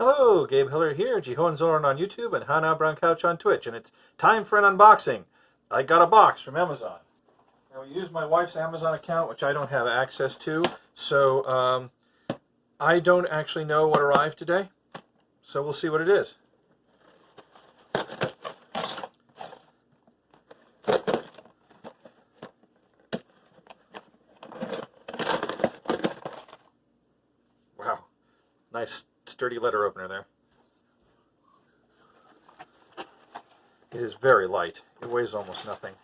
Hello, Gabe Hiller here, Jihoanzoran on YouTube and Hana Brown Couch on Twitch, and it's time for an unboxing. I got a box from Amazon. Now, we use my wife's Amazon account, which I don't have access to, so I don't actually know what arrived today, so we'll see what it is. Wow, nice sturdy letter opener there. It is very light. It weighs almost nothing.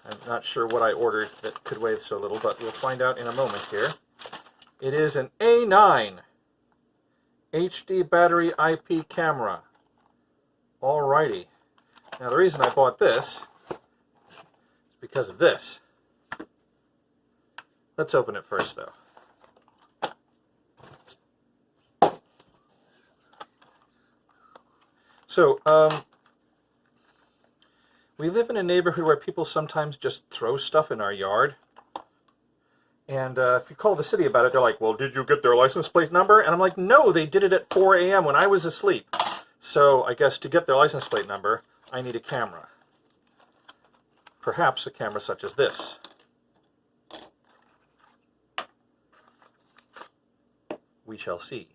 I'm not sure what I ordered that could weigh so little, but we'll find out in a moment here. It is an A9 HD battery IP camera. Alrighty. Now the reason I bought this is because of this. Let's open it first though. So, we live in a neighborhood where people sometimes just throw stuff in our yard. And if you call the city about it, they're like, well, did you get their license plate number? And I'm like, no, they did it at 4 a.m. when I was asleep. So I guess to get their license plate number, I need a camera. Perhaps a camera such as this. We shall see.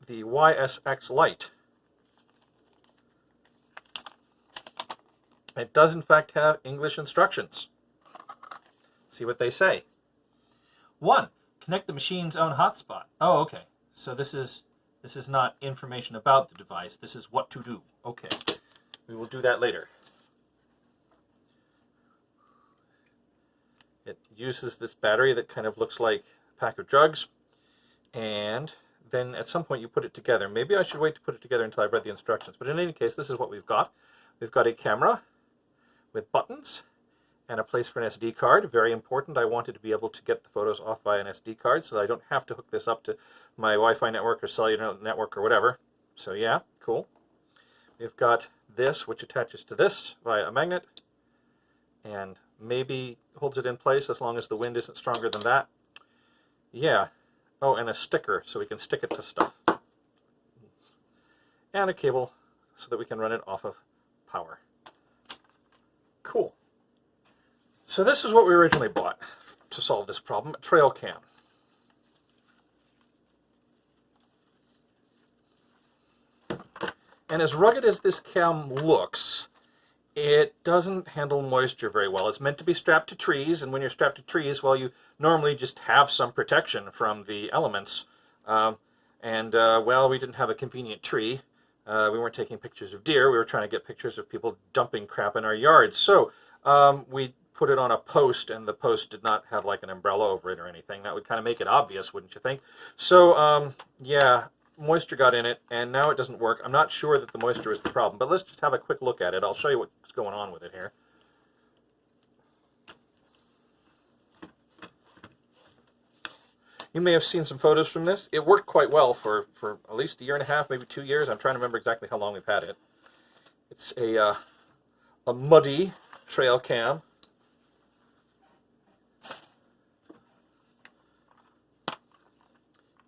The YSX Lite. It does in fact have English instructions. See what they say. 1. Connect the machine's own hotspot. Oh, okay. So this is not information about the device. This is what to do. Okay. We will do that later. It uses this battery that kind of looks like a pack of drugs, and then at some point you put it together. Maybe I should wait to put it together until I've read the instructions, but in any case, this is what we've got. We've got a camera with buttons and a place for an SD card. Very important. I wanted to be able to get the photos off via an SD card so that I don't have to hook this up to my Wi-Fi network or cellular network or whatever. So yeah, cool. We've got this, which attaches to this via a magnet and maybe holds it in place as long as the wind isn't stronger than that. Yeah. Oh, and a sticker so we can stick it to stuff. And a cable so that we can run it off of power. Cool. So this is what we originally bought to solve this problem, a trail cam. And as rugged as this cam looks, it doesn't handle moisture very well. It's meant to be strapped to trees, and when you're strapped to trees, well, you normally just have some protection from the elements. Well, we didn't have a convenient tree. We weren't taking pictures of deer. We were trying to get pictures of people dumping crap in our yards. So we put it on a post, and the post did not have like an umbrella over it or anything. That would kind of make it obvious, wouldn't you think? So, yeah, moisture got in it, and now it doesn't work. I'm not sure that the moisture is the problem, but let's just have a quick look at it. I'll show you what's going on with it here. You may have seen some photos from this. It worked quite well for at least a year and a half, maybe 2 years. I'm trying to remember exactly how long we've had it. It's a muddy trail cam.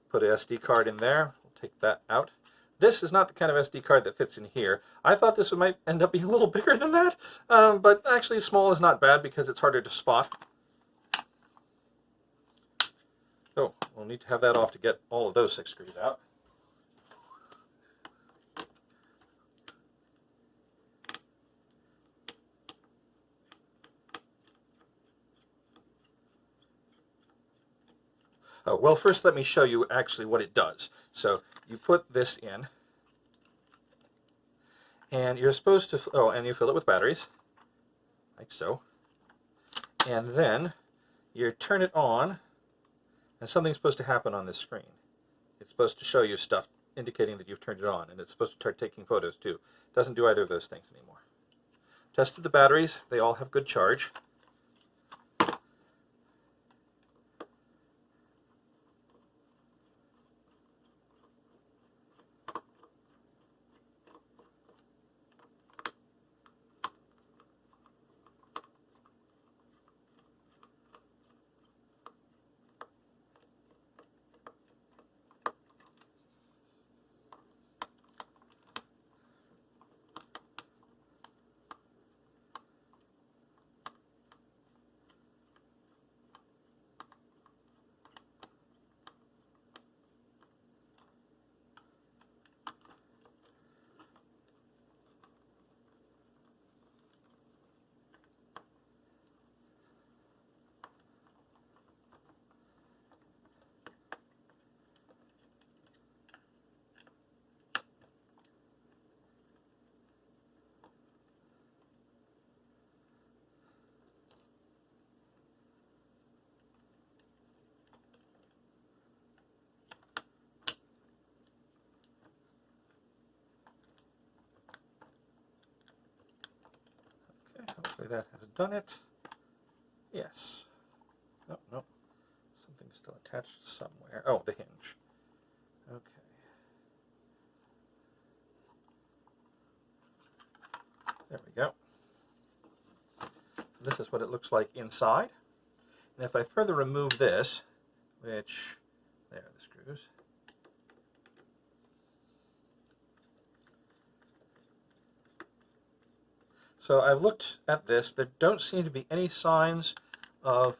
Put an SD card in there. We'll take that out. This is not the kind of SD card that fits in here. I thought this might end up being a little bigger than that, but actually small is not bad because it's harder to spot. Oh, we'll need to have that off to get all of those 6 screws out. Oh, well, first let me show you actually what it does. So you put this in, and you're supposed to, oh, and you fill it with batteries, like so. And then you turn it on, and something's supposed to happen on this screen. It's supposed to show you stuff indicating that you've turned it on, and it's supposed to start taking photos too. It doesn't do either of those things anymore. Tested the batteries. They all have good charge. it done it? Yes. Oh, no. Something's still attached somewhere. Oh, the hinge. Okay. There we go. This is what it looks like inside. And if I further remove this, which, there are the screws. So I've looked at this. There don't seem to be any signs of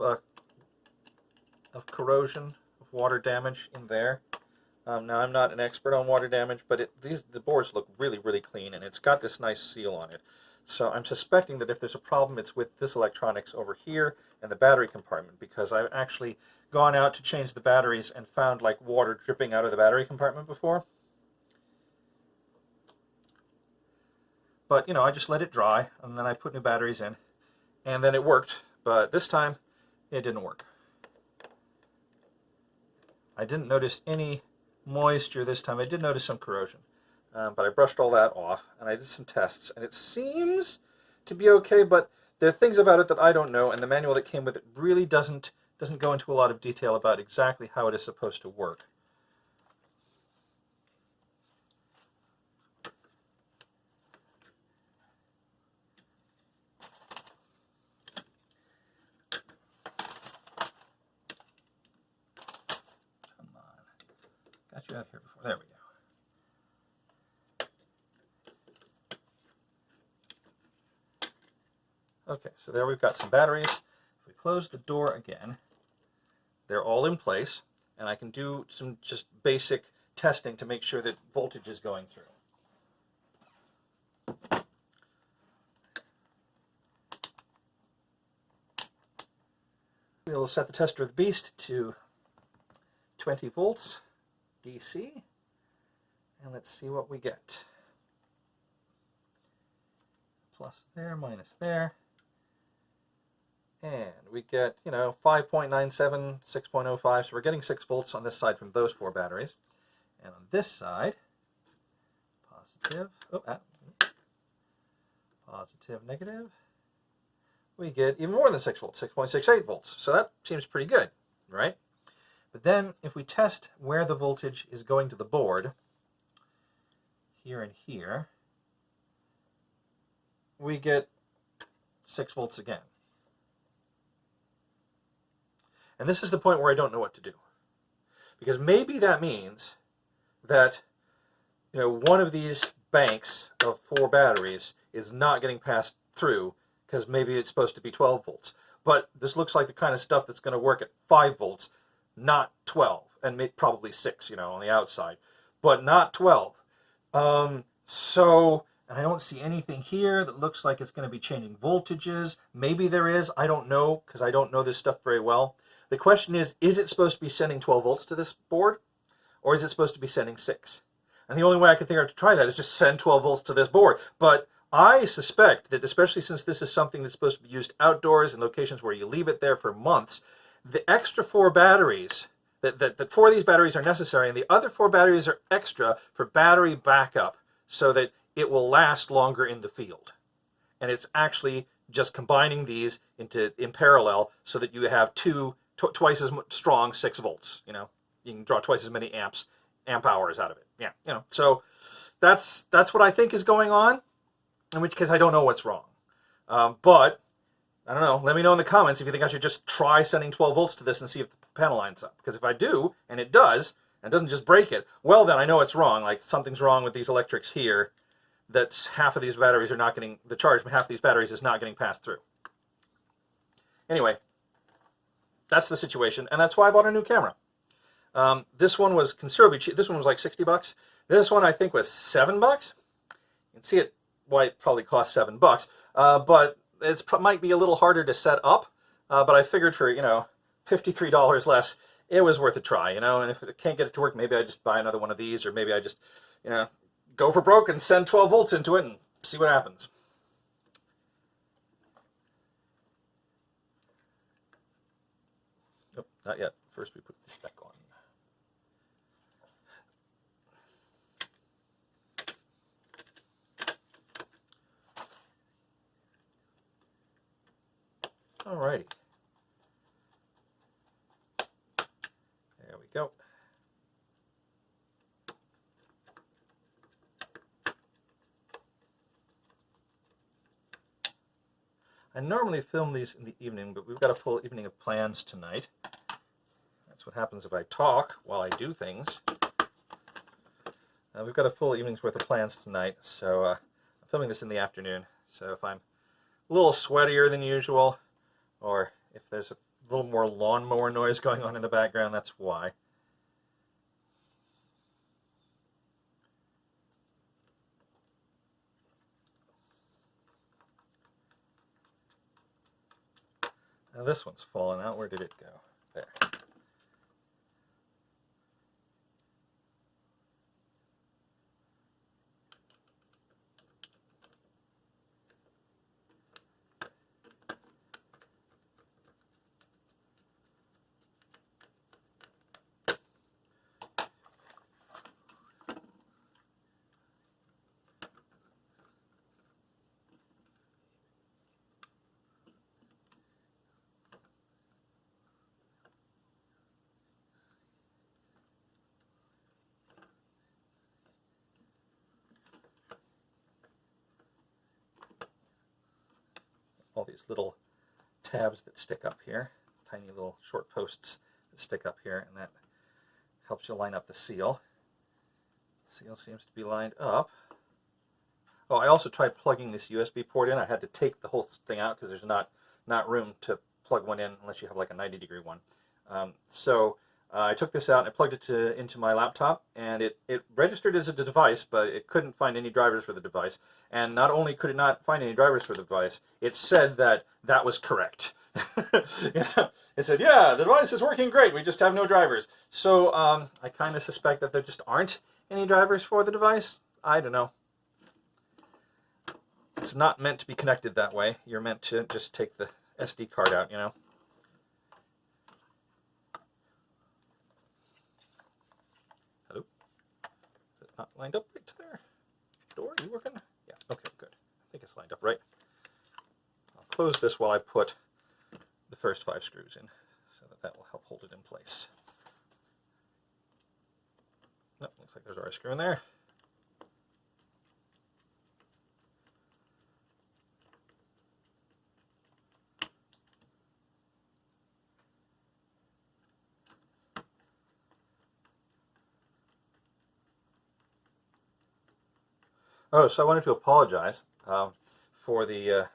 corrosion, of water damage in there. Now I'm not an expert on water damage, but the boards look really, really clean, and it's got this nice seal on it. So I'm suspecting that if there's a problem, it's with this electronics over here and the battery compartment, because I've actually gone out to change the batteries and found like water dripping out of the battery compartment before. But, you know, I just let it dry, and then I put new batteries in, and then it worked. But this time, it didn't work. I didn't notice any moisture this time. I did notice some corrosion, but I brushed all that off, and I did some tests, and it seems to be okay, but there are things about it that I don't know, and the manual that came with it really doesn't go into a lot of detail about exactly how it is supposed to work. Got you out here before. There we go. Okay, so there we've got some batteries. If we close the door again, they're all in place, and I can do some just basic testing to make sure that voltage is going through. We'll set the tester of the beast to 20 volts. DC, and let's see what we get. Plus there, minus there, and we get, you know, 5.97, 6.05, so we're getting 6 volts on this side from those 4 batteries. And on this side, positive, positive, negative, we get even more than 6 volts, 6.68 volts. So that seems pretty good, right? But then, if we test where the voltage is going to the board, here and here, we get 6 volts again. And this is the point where I don't know what to do. Because maybe that means that, you know, one of these banks of 4 batteries is not getting passed through, because maybe it's supposed to be 12 volts. But this looks like the kind of stuff that's going to work at 5 volts. Not 12, and probably 6, you know, on the outside, but not 12. So, and I don't see anything here that looks like it's going to be changing voltages. Maybe there is, I don't know, because I don't know this stuff very well. The question is it supposed to be sending 12 volts to this board, or is it supposed to be sending 6? And the only way I can think of to try that is just send 12 volts to this board. But I suspect that, especially since this is something that's supposed to be used outdoors in locations where you leave it there for months, the extra 4 batteries, that 4 of these batteries are necessary, and the other 4 batteries are extra for battery backup so that it will last longer in the field. And it's actually just combining these in parallel so that you have twice as strong 6 volts. You know, you can draw twice as many amp hours out of it. Yeah, you know, so that's what I think is going on, in which case I don't know what's wrong. But I don't know. Let me know in the comments if you think I should just try sending 12 volts to this and see if the panel lines up. Because if I do, and it does, and doesn't just break it, well then I know it's wrong. Like something's wrong with these electrics here, that half of these batteries are not getting, the charge from half of these batteries is not getting passed through. Anyway, that's the situation, and that's why I bought a new camera. This one was considerably cheap. This one was like 60 bucks. This one I think was $7. You can see why it probably cost $7. But it might be a little harder to set up, but I figured for, you know, $53 less, it was worth a try, you know, and if I can't get it to work, maybe I just buy another one of these, or maybe I just, you know, go for broke and send 12 volts into it and see what happens. Nope, not yet. First we put this back on. I normally film these in the evening, but we've got a full evening of plans tonight. That's what happens if I talk while I do things. We've got a full evening's worth of plans tonight, so I'm filming this in the afternoon. So if I'm a little sweatier than usual, or if there's a little more lawnmower noise going on in the background, that's why. Now this one's fallen out. Where did it go? There. All these little tabs that stick up here, tiny little short posts that stick up here, and that helps you line up the seal. The seal seems to be lined up. Oh, I also tried plugging this USB port in. I had to take the whole thing out because there's not room to plug one in unless you have like a 90-degree one. So I took this out and I plugged it into my laptop, and it registered as a device, but it couldn't find any drivers for the device. And not only could it not find any drivers for the device, it said that that was correct. Yeah. It said, yeah, the device is working great, we just have no drivers. So I kind of suspect that there just aren't any drivers for the device. I don't know. It's not meant to be connected that way. You're meant to just take the SD card out, you know. Hello? Is it not lined up right there? Door, are you working? Yeah, okay, good. I think it's lined up right. I'll close this while I put the first 5 screws in, so that will help hold it in place. Nope, looks like there's already a screw in there. Oh, so I wanted to apologize for the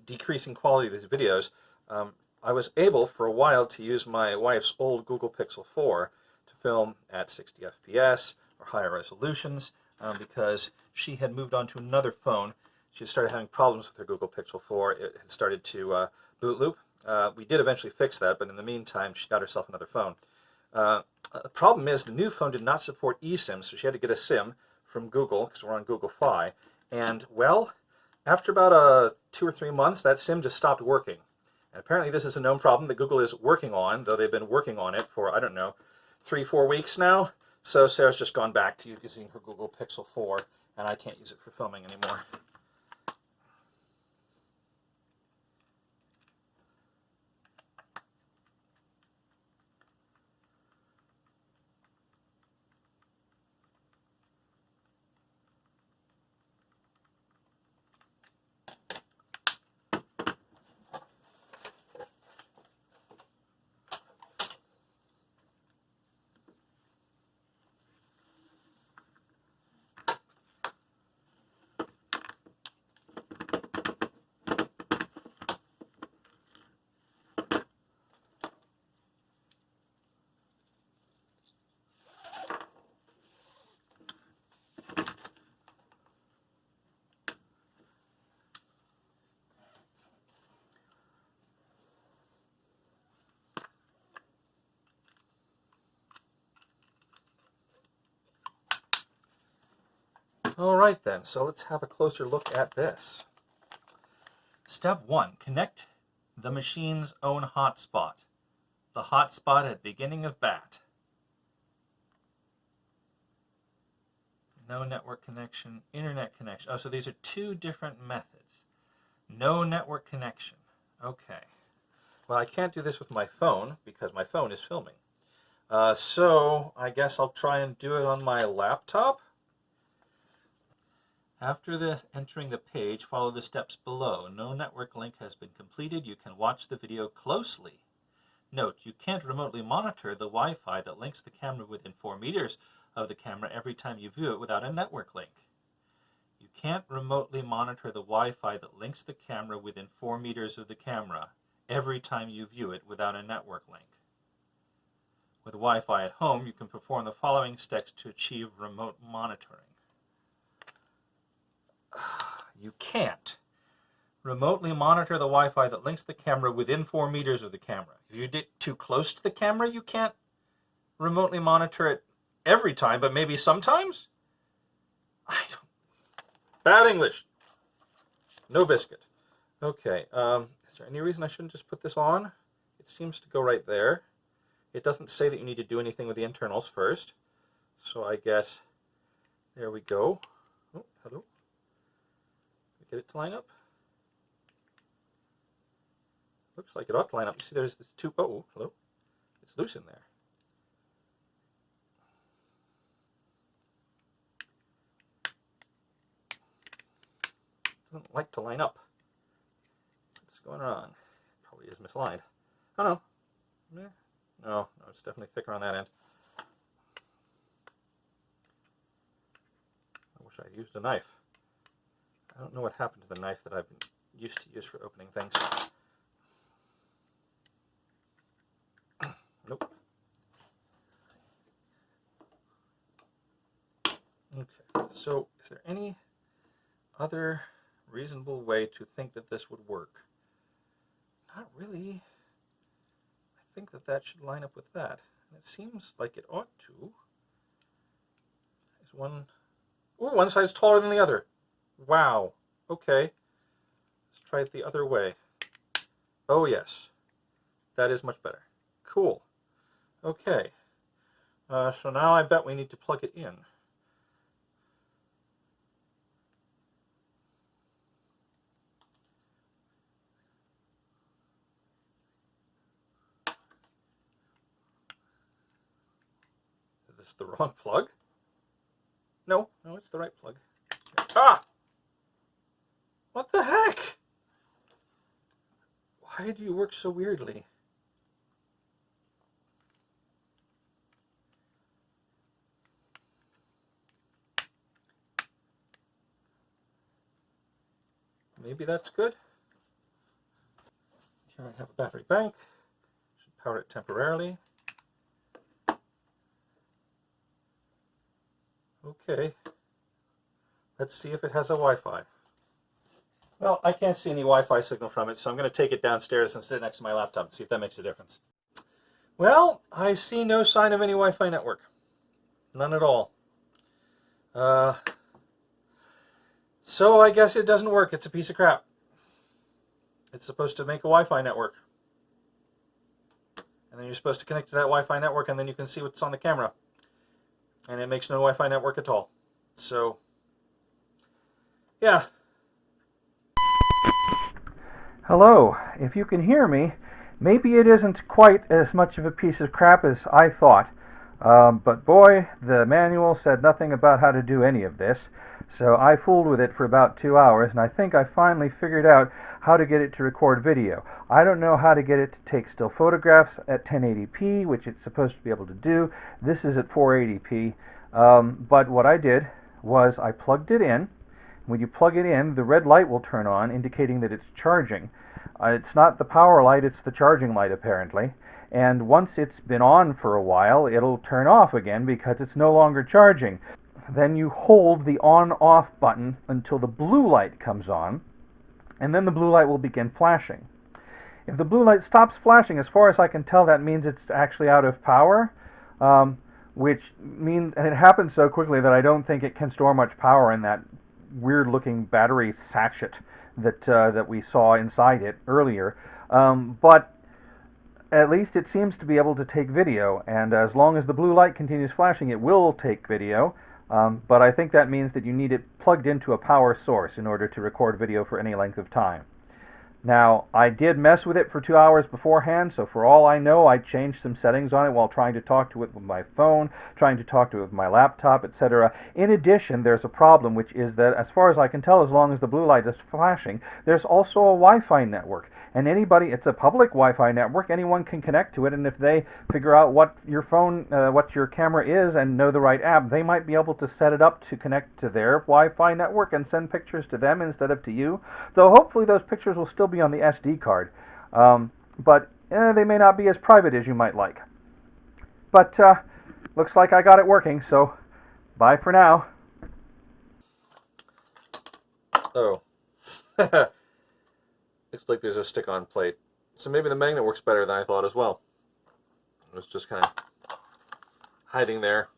decreasing quality of these videos. I was able for a while to use my wife's old Google Pixel 4 to film at 60 FPS or higher resolutions because she had moved on to another phone. She started having problems with her Google Pixel 4. It had started to boot loop. We did eventually fix that, but in the meantime, she got herself another phone. The problem is the new phone did not support eSIM, so she had to get a SIM from Google because we're on Google Fi. And, well, after about 2 or 3 months, that SIM just stopped working. And apparently this is a known problem that Google is working on, though they've been working on it for, I don't know, 3-4 weeks now. So Sarah's just gone back to using her Google Pixel 4, and I can't use it for filming anymore. All right then, so let's have a closer look at this. Step 1, connect the machine's own hotspot. The hotspot at beginning of BAT. No network connection, internet connection. Oh, so these are 2 different methods. No network connection. Okay. Well, I can't do this with my phone because my phone is filming. So I guess I'll try and do it on my laptop. After entering the page, follow the steps below. No network link has been completed. You can watch the video closely. Note, you can't remotely monitor the Wi-Fi that links the camera within 4 meters of the camera every time you view it without a network link. You can't remotely monitor the Wi-Fi that links the camera within 4 meters of the camera every time you view it without a network link. With Wi-Fi at home, you can perform the following steps to achieve remote monitoring. You can't remotely monitor the Wi-Fi that links the camera within 4 meters of the camera. If you get too close to the camera, you can't remotely monitor it every time, but maybe sometimes? Bad English. No biscuit. Okay, is there any reason I shouldn't just put this on? It seems to go right there. It doesn't say that you need to do anything with the internals first. So I guess, there we go. Oh, hello. Get it to line up? Looks like it ought to line up. You see there's this two, oh, hello. It's loose in there. Doesn't like to line up. What's going on? Probably is misaligned. Oh no. Yeah. No, it's definitely thicker on that end. I wish I'd used a knife. I don't know what happened to the knife that I've been used to use for opening things. Nope. Okay, so is there any other reasonable way to think that this would work? Not really. I think that should line up with that. And it seems like it ought to. Is one... Oh, one side's taller than the other. Wow. Okay. Let's try it the other way. Oh, yes. That is much better. Cool. Okay. So now I bet we need to plug it in. Is this the wrong plug? No, it's the right plug. Ah! What the heck? Why do you work so weirdly? Maybe that's good. Here I have a battery bank. Should power it temporarily. Okay. Let's see if it has a Wi-Fi. Well, I can't see any Wi-Fi signal from it, so I'm going to take it downstairs and sit next to my laptop and see if that makes a difference. Well, I see no sign of any Wi-Fi network. None at all. So I guess it doesn't work. It's a piece of crap. It's supposed to make a Wi-Fi network. And then you're supposed to connect to that Wi-Fi network, and then you can see what's on the camera. And it makes no Wi-Fi network at all. So, yeah. Hello. If you can hear me, maybe it isn't quite as much of a piece of crap as I thought. But boy, the manual said nothing about how to do any of this. So I fooled with it for about 2 hours, and I think I finally figured out how to get it to record video. I don't know how to get it to take still photographs at 1080p, which it's supposed to be able to do. This is at 480p. But what I did was I plugged it in. When you plug it in, the red light will turn on, indicating that it's charging. It's not the power light, it's the charging light, apparently. And once it's been on for a while, it'll turn off again because it's no longer charging. Then you hold the on-off button until the blue light comes on, and then the blue light will begin flashing. If the blue light stops flashing, as far as I can tell, that means it's actually out of power, which means, and it happens so quickly that I don't think it can store much power in that weird-looking battery sachet that we saw inside it earlier. But at least it seems to be able to take video, and as long as the blue light continues flashing, it will take video. But I think that means that you need it plugged into a power source in order to record video for any length of time. Now, I did mess with it for 2 hours beforehand, so for all I know, I changed some settings on it while trying to talk to it with my phone, trying to talk to it with my laptop, etc. In addition, there's a problem, which is that, as far as I can tell, as long as the blue light is flashing, there's also a Wi-Fi network. And it's a public Wi-Fi network, anyone can connect to it, and if they figure out what your camera is and know the right app, they might be able to set it up to connect to their Wi-Fi network and send pictures to them instead of to you. Though hopefully those pictures will still be on the SD card, but they may not be as private as you might like. But looks like I got it working, so bye for now. Oh. Looks like there's a stick-on plate. So maybe the magnet works better than I thought as well. It was just kind of hiding there,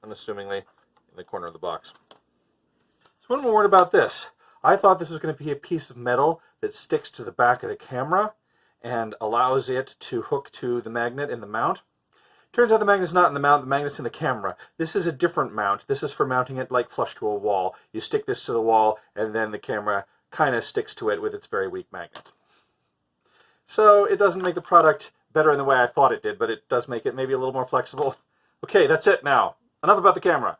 unassumingly, in the corner of the box. So one more word about this. I thought this was going to be a piece of metal that sticks to the back of the camera and allows it to hook to the magnet in the mount. Turns out the magnet's not in the mount, the magnet's in the camera. This is a different mount. This is for mounting it like flush to a wall. You stick this to the wall and then the camera kind of sticks to it with its very weak magnet. So it doesn't make the product better in the way I thought it did, but it does make it maybe a little more flexible. Okay, that's it now. Enough about the camera.